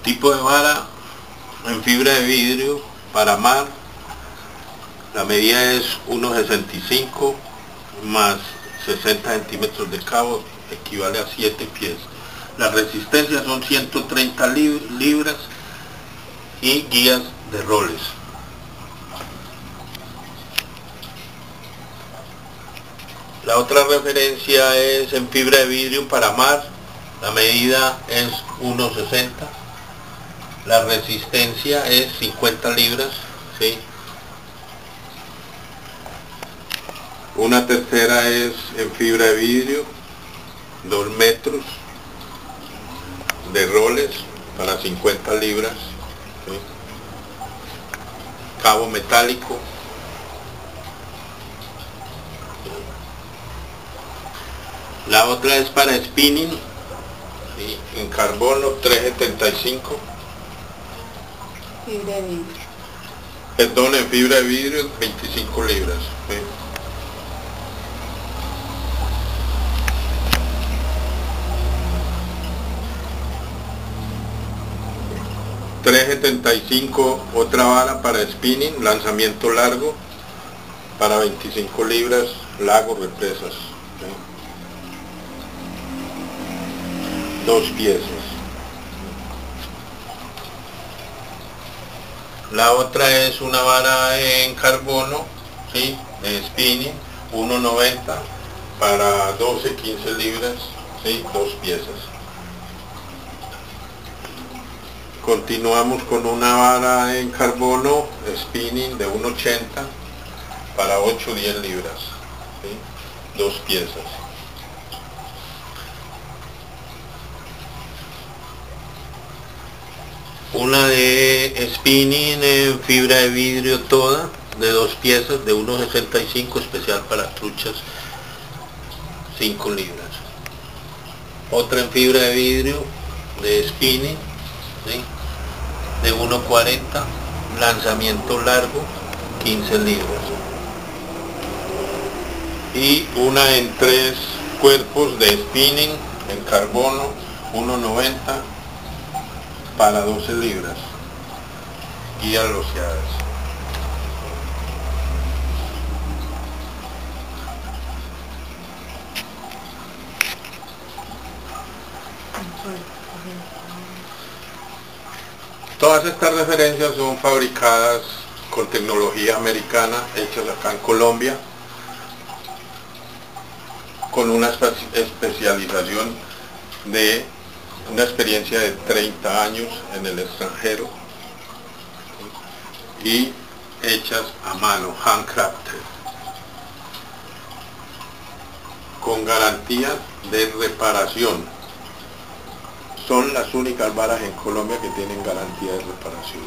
Tipo de vara en fibra de vidrio para mar. La medida es 1,65 más 60 centímetros de cabo, equivale a 7 pies. La resistencia son 130 libras y guías de roles. La otra referencia es en fibra de vidrio para mar. La medida es 1,60. La resistencia es 50 libras. ¿Sí? Una tercera es en fibra de vidrio, 2 metros de roles para 50 libras. ¿Sí? Cabo metálico. La otra es para spinning, ¿sí? En carbono, 3,75. Fibra de vidrio. Perdón, en fibra de vidrio, 25 libras. ¿Sí? $3,75 otra vara para spinning, lanzamiento largo, para 25 libras, lagos, represas. ¿Sí? 2 piezas. La otra es una vara en carbono, ¿sí? De spinning, 1,90 para 12, 15 libras, ¿sí? 2 piezas. Continuamos con una vara en carbono, spinning de 1,80 para 8, 10 libras, ¿sí? 2 piezas. Una de spinning en fibra de vidrio toda, de 2 piezas, de 1,65, especial para truchas, 5 libras. Otra en fibra de vidrio, de spinning, ¿sí? De 1,40, lanzamiento largo, 15 libras. Y una en 3 cuerpos de spinning en carbono, 1,90 para 12 libras, guías loseadas. Todas estas referencias son fabricadas con tecnología americana, hechas acá en Colombia, con una especialización de una experiencia de 30 años en el extranjero y hechas a mano, handcrafted, con garantía de reparación. Son las únicas varas en Colombia que tienen garantía de reparación.